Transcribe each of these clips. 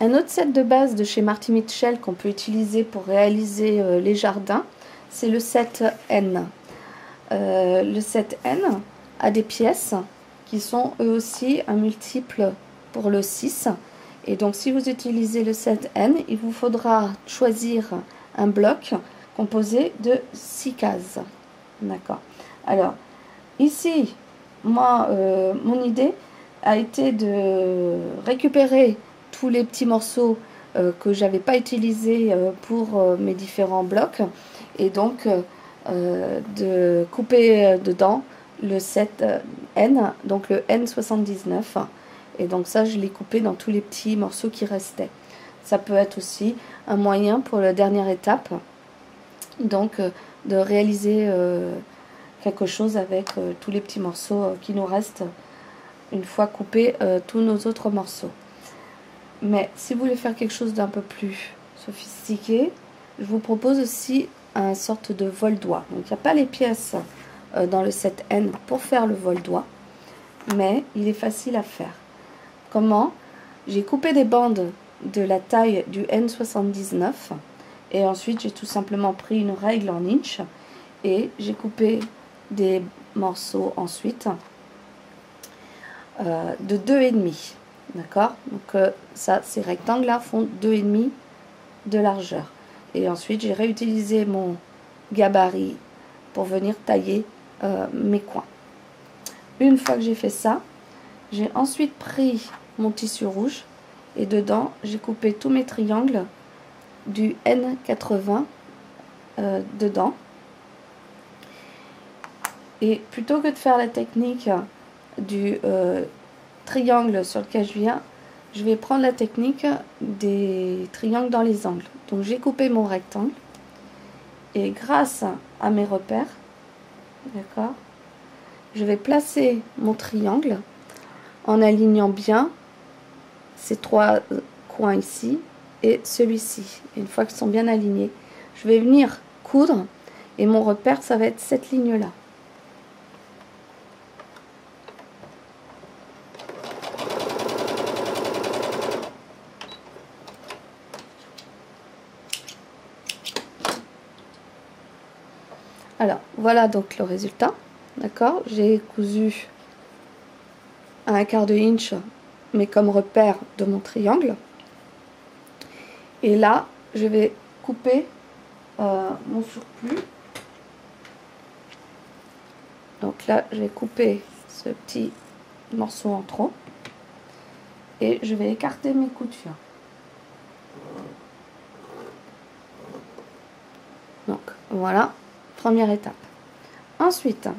Un autre set de base de chez Marty Mitchell qu'on peut utiliser pour réaliser les jardins, c'est le set N. Le set N a des pièces qui sont eux aussi un multiple pour le 6. Et donc si vous utilisez le set N, il vous faudra choisir un bloc composé de 6 cases. D'accord. Alors, ici, moi, mon idée a été de récupérer tous les petits morceaux que j'avais pas utilisés pour mes différents blocs et donc de couper dedans le set N, donc le N79, et donc ça je l'ai coupé dans tous les petits morceaux qui restaient. Ça peut être aussi un moyen pour la dernière étape, donc de réaliser quelque chose avec tous les petits morceaux qui nous restent une fois coupés tous nos autres morceaux. Mais si vous voulez faire quelque chose d'un peu plus sophistiqué, je vous propose aussi une sorte de vol-doigt. Donc il n'y a pas les pièces dans le set N pour faire le vol-doigt, mais il est facile à faire. Comment? J'ai coupé des bandes de la taille du N79 et ensuite j'ai tout simplement pris une règle en inch et j'ai coupé des morceaux ensuite de 2,5. D'accord? Donc ça, ces rectangles là font 2,5 de largeur. Et ensuite j'ai réutilisé mon gabarit pour venir tailler mes coins. Une fois que j'ai fait ça, j'ai ensuite pris mon tissu rouge et dedans j'ai coupé tous mes triangles du N80 dedans. Et plutôt que de faire la technique du triangle sur lequel je vais prendre la technique des triangles dans les angles. Donc j'ai coupé mon rectangle et grâce à mes repères, d'accord, je vais placer mon triangle en alignant bien ces trois coins ici et celui-ci. Une fois qu'ils sont bien alignés, je vais venir coudre et mon repère, ça va être cette ligne-là. Alors, voilà donc le résultat. D'accord, j'ai cousu à 1/4 inch, mais comme repère de mon triangle. Et là, je vais couper mon surplus. Donc là, je vais couper ce petit morceau en trop. Et je vais écarter mes coutures. Donc, voilà. Première étape. Ensuite,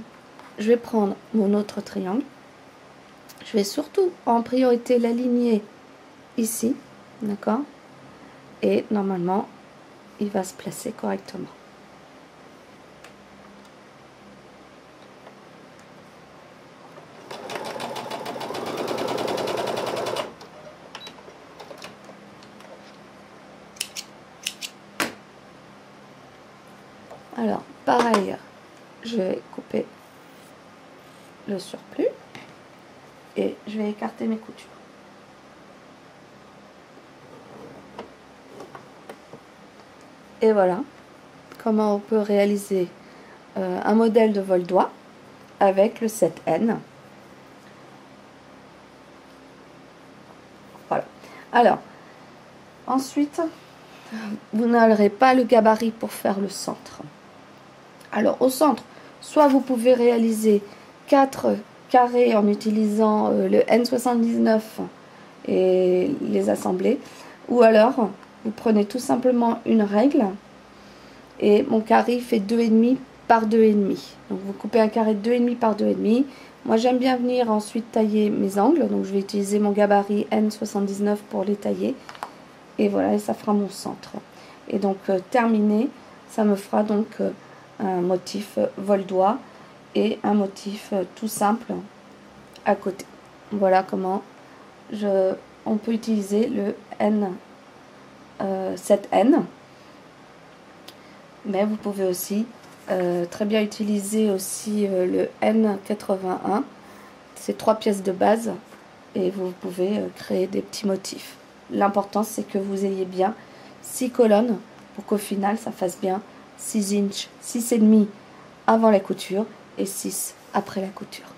je vais prendre mon autre triangle. Je vais surtout en priorité l'aligner ici, d'accord? Et normalement, il va se placer correctement. Alors, pareil, je vais couper le surplus et je vais écarter mes coutures. Et voilà comment on peut réaliser un modèle de vol-doigt avec le set N. Voilà. Alors, ensuite, vous n'aurez pas le gabarit pour faire le centre. Alors au centre, soit vous pouvez réaliser 4 carrés en utilisant le N79 et les assembler, ou alors vous prenez tout simplement une règle et mon carré fait 2,5 par 2,5. Donc vous coupez un carré de 2,5 par 2,5. Moi j'aime bien venir ensuite tailler mes angles, donc je vais utiliser mon gabarit N79 pour les tailler. Et voilà, et ça fera mon centre. Et donc terminé, ça me fera donc un motif vol-doigt et un motif tout simple à côté. Voilà comment on peut utiliser le N, cet N. Mais vous pouvez aussi très bien utiliser aussi le N81. C'est 3 pièces de base et vous pouvez créer des petits motifs. l'important c'est que vous ayez bien 6 colonnes pour qu'au final ça fasse bien 6 inches, 6,5 avant la couture et 6 après la couture.